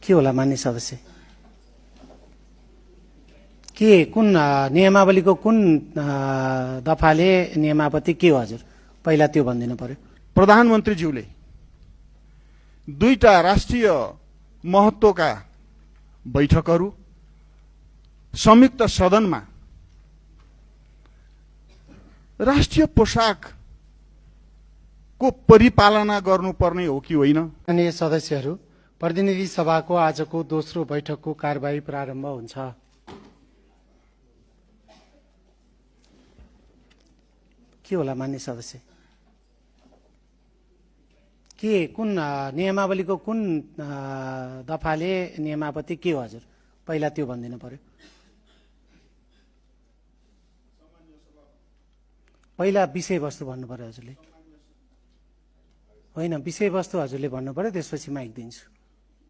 के होला मान्य सदस्य? के कुन नियमावलीको कुन दफाले नियमावली के हो हजुर? पहिला त्यो भनिदिनु पर्यो। प्रधानमन्त्रीज्यूले दुईटा राष्ट्रिय महत्त्वका बैठकहरू संयुक्त सदनमा राष्ट्रिय पोशाकको परिपालना गर्नुपर्ने हो कि होइन? माननीय सदस्यहरू, प्रतिनिधि सभाको आजको दोस्रो बैठकको कारबाही प्रारम्भ हुन्छ। के होला मान्य सदस्य? के कुन नियमावलीको कुन दफाले नियमावली के हो हजुर? पहिला त्यो भनिदिनु पर्यो। पहिला विषयवस्तु भन्नु पर्यो हजुरले। होइन, विषयवस्तु हजुरले भन्नु पर्यो, त्यसपछि माइक दिन्छु।